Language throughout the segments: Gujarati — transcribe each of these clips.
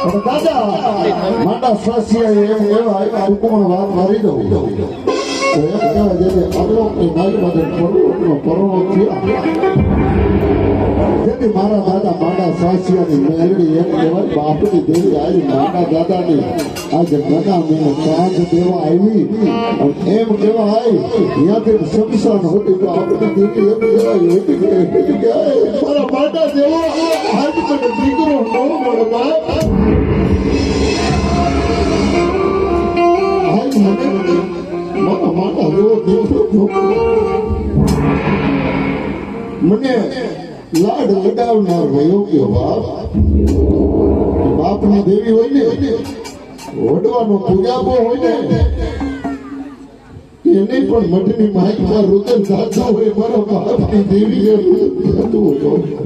દાદા માતા સ્વાસ્થ્ય એમ એવા ટૂંકમાં વાત મારી દઉં તો એમ કહેવાય જેને અવલોક ની મારી માટે પરોણો થયા જેથી મારા દાદા માતા સ્વાસ્થ્યની મેળવી એમ કહેવાય બાપની દેવી આવી માતા દાદાની આજે ગના મેં ચાંદ દેવા આવી એમ કહેવાય ત્યાંથી શમશાન હોતી તો આપણી દેવી એમ કહેવાય હતી કે મારા માતા દેવો આજ મને દીકરો ન મળે બાપ આજ મને મારા માતા દેવો દીકરો મને લાડ લગાવનાર વયો બાપ બાપની દેવી હોય ને વડવાનો પૂજાબો હોય ને એને પણ મઠની માહિતીમાં રુદન સાચા હોય મારા બાપની દેવી એ હતું હોય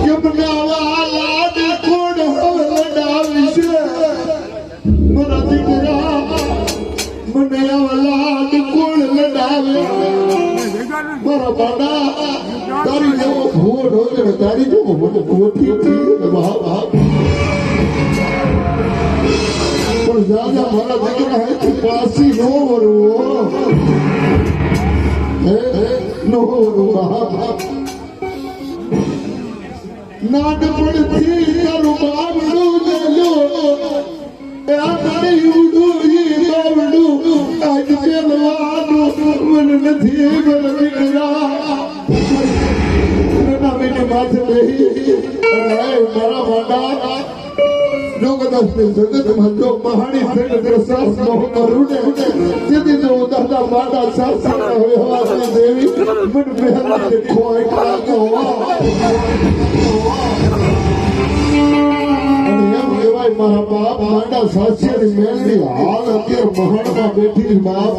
કેમને આવા લાડ કોણ લડાવી છે મારા દીકરા મને આવા લાડ કોણ લડાવે મારા બાડા તારી જેવો ભૂવો ઢોલે તારી જેવો મને ભૂવથી પણ દાદા મારા દીકરા હે પાસી નો વરવો નો વરવો નાનપણથી તારું બાવડું લેલો આ મારી ઉડું ઈ બાવડું આજ પેલવાનું મને નથી મારા દીકરા નાના બેને માથે બેહી અને મારા માતા જો કદાચ જગતમાં જો મહાણી થઈને પ્રસાદ ન કરું ને તેથી જો દાદા માતા સાસરા વ્યવહારની દેવી મને પહેલાને ખોઈ લાગ્યો અને એમ કહેવાય મારા બાપ માતા સાસરી મેળવી હાલ અત્યારે મહાણમાં બેઠી બાપ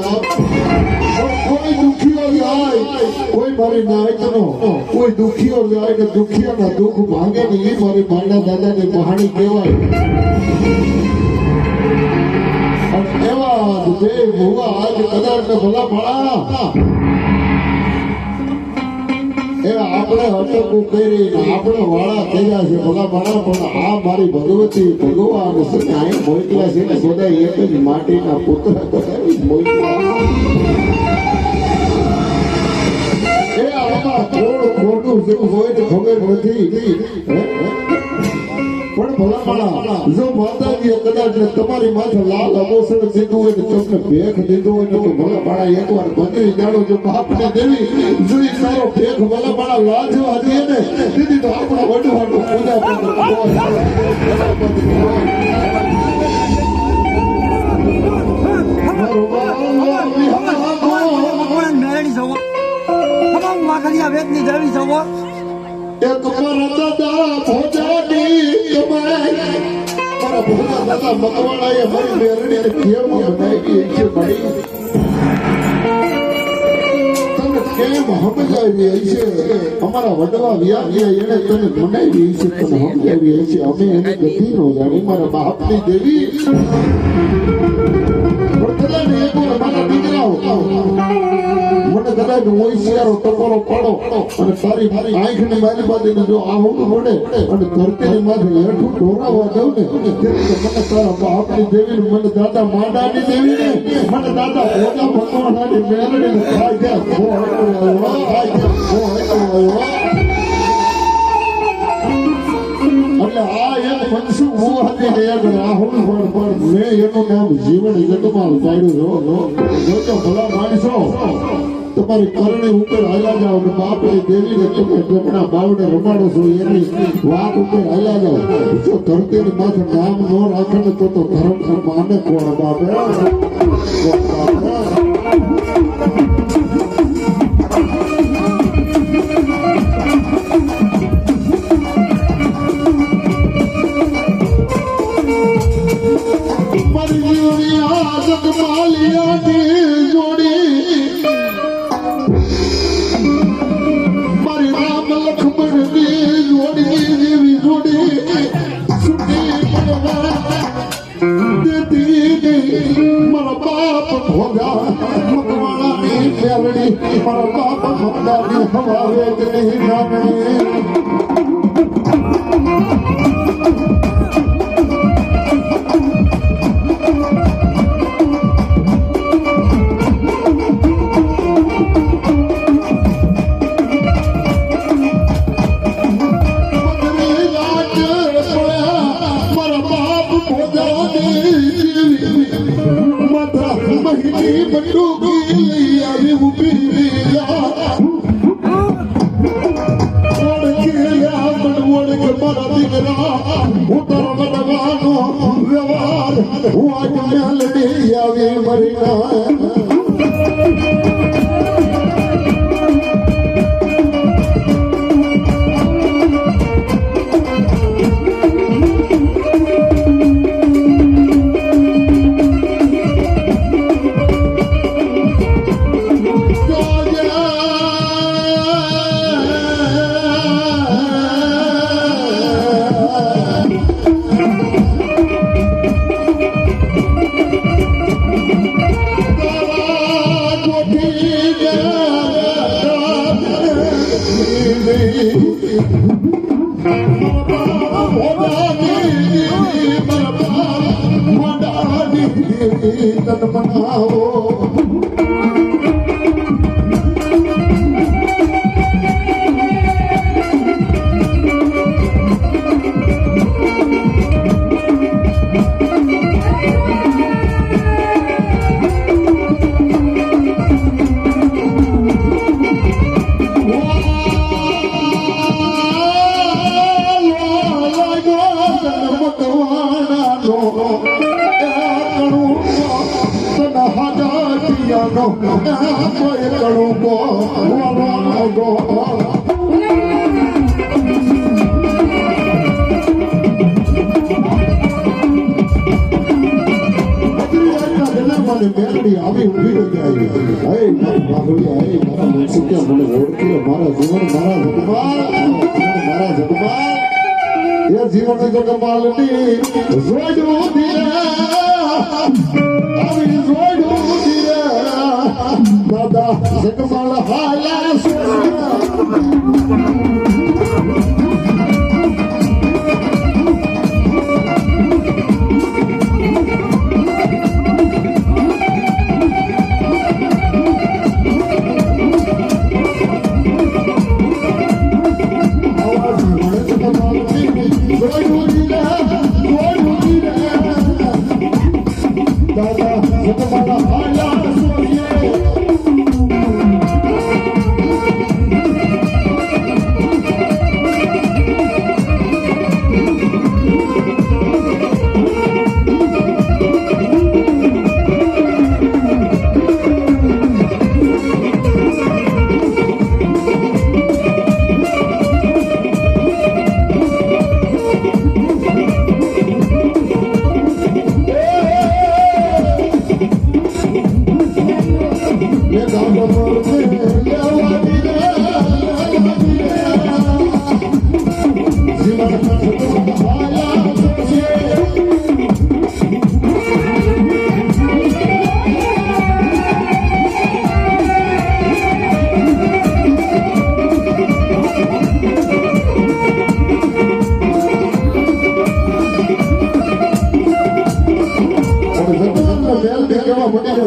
કોઈ દુખીઓ જાય કોઈ મારી નાયકનો કોઈ દુખીઓ જાય કે દુખિયાના દુઃખ ભાંગે ને એ મારી માતા દાદાની મહાણી કહેવાય એવા બે ભૂવા આજ કદાચ ભલા ભણા એવા આપણે અટકું કરી આપણે વાળા કર્યા છે ભલા ભણા પણ આ મારી ભગવતી ભગવાન છે ને અહીં મોકલા છે ને બધા એક જ માટીના પુત્ર મોકલા એ આમાં ખોટું જેવું હોય ને ખબર નથી પણ ભલામણા જો માતાજીએ કદાચ તમારી માથે લાલ અમોસણ દીધું હોય ને તમને ભેખ દીધું હોય તો ભલામણા એકવાર મંદિર જાણો જો બાપને દેવી જોઈ સારો ભેખ ભલામણા લાજવા દે ને દીદી તો આપણા વડવાનું પૂજા એક મારા દાદા ભોજાની કમાઈ મારા ભોજા દાદા મકવાણાએ મારી મેરડીને કેમ બનાવી છે ભાઈ તને કેમ સમજાવી છે અમારા વડવા વ્યાજે એને તને બનાવી છે તને સમજાવી છે અમે એને ગતિ નો જાણી મારા બાપની દેવી પણ એક વાર મારા દીકરાઓ મને કદાચ હોશિયારો ટકોરો પડો અને તારી મારી આંખની મારી બાજુને જો આવું પડે અને ધરતીની માથે હેઠું ઢોરાવા દઉં ને તેથી મને તારા બાપની દેવી મને દાદા માડાની દેવી ને મને દાદા ભોજા ભગવાનાની મેલડી ખાઈ ગયા એટલે આ એક મનસુખ મોહાથી એક રાહુલ પણ મેં એનું નામ જીવન જગમાં પાડ્યું જો ભલા માણસો તમારી કરણી ઉપર હાલ્યા જાઓ ને બાપની દેવીને તમે ટોકના બાવડે રમાડો છો એની વાત ઉપર હાલ્યા જાઓ જો ધરતીની માથે નામ ન રાખે ને તો ધર્મ માને કોણ બાપે हमारे બંદૂકી આવી ઉભી રહ્યા મારા દીકરા ઉતર બનવાનો વ્યવહાર હું આજ મેલડી આવી મરીના તન બનાવો મેલડી આવી ઉભી રહી જાય મારા સુખ્યા મને ઓળખી મારા જીવન મારા જગમાલ એ જીવન જગમાલની જોડવું દિયા આવી જોડવું દિયા દાદા જગમાલ હાલા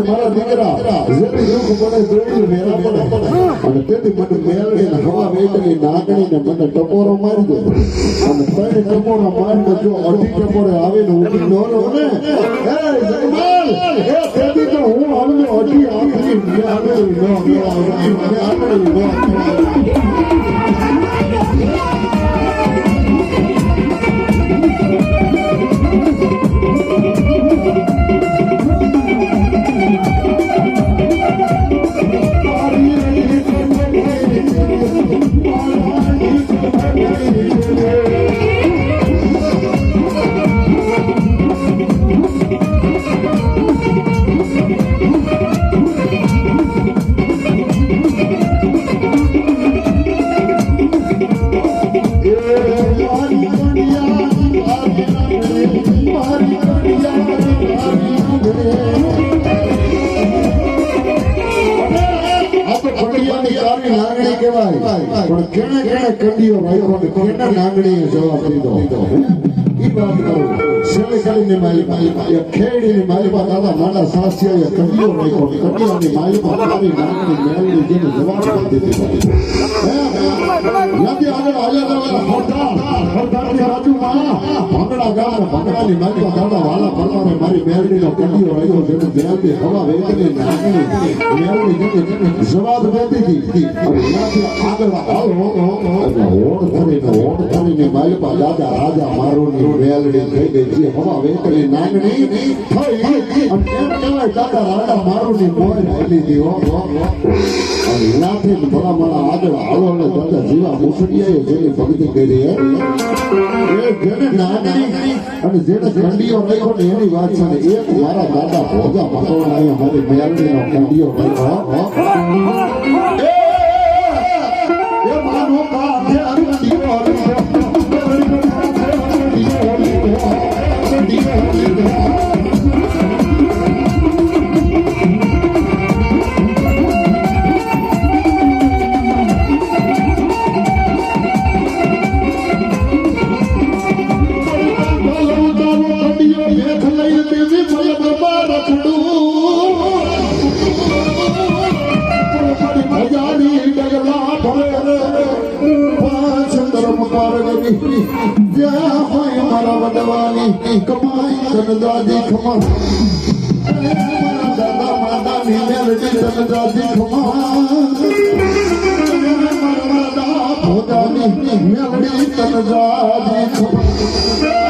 મારા દીકરા જેથી દુઃખ પડે જોઈ વેરા પડે અને તેથી મને મેલડીને હવા વેચની નાગણીને મને ટપોરો મારી દો અને ત્રણ ટપોરો મારીને જો અઢી ટપોરે આવીને ઉઠી ન રહો ને હે જગમાલ હે તેથી તો હું આવીને અઢી આખરી પણ કેણે કેણે કંડીઓ રાખ્યો ને કેના નાગણીએ જવાબ દીધો ઈ વાત કરું સેલે કરીને માલી ખેડીની માલીમાં દાદા માના સાસિયાએ કંડીઓ રાખ્યો ને કંડીઓની માલીમાં મારી નાગણી મેળવી જેને જવાબ દીધો યાદી આગળ આયા હરદારની બાજુમાં ભગડા ગામના ભગડાની મારી દાદા વાલા પરમારે મારી મેરડીનો કંડિયો રહ્યો જેને ધ્યાનથી હવા વેચની નાગણી મેરડી જેને જવાબ દેતી હતી અને ત્યાંથી આગળ હાલો અને ઓડ ધરીને માલપા દાદા રાજા મારોની મેરડી થઈ ગઈ છે હવા વેચની નાગણી થઈ અને એમ કહેવાય દાદા રાજા મારોની મોય આલી દી અને એનાથી ભલા મારા આગળ હાલો અને દાદા જીવા મુસડિયાએ જેની ભક્તિ કરી એ જેને નાગણી અને જેને કંડિયો રહ્યો ને એની વાત છે ને એક મારા દાદા ભોજા મકવાણા મારી મેરડીનો કંડિયો રહ્યો એ માનો કાંધે કંડિયો કમાઈ દાદી ખમા મારા દાદા માતાની મેરડી દાદી ખમા મારા દાદા ભોજાની મેરડી દાદી ખમા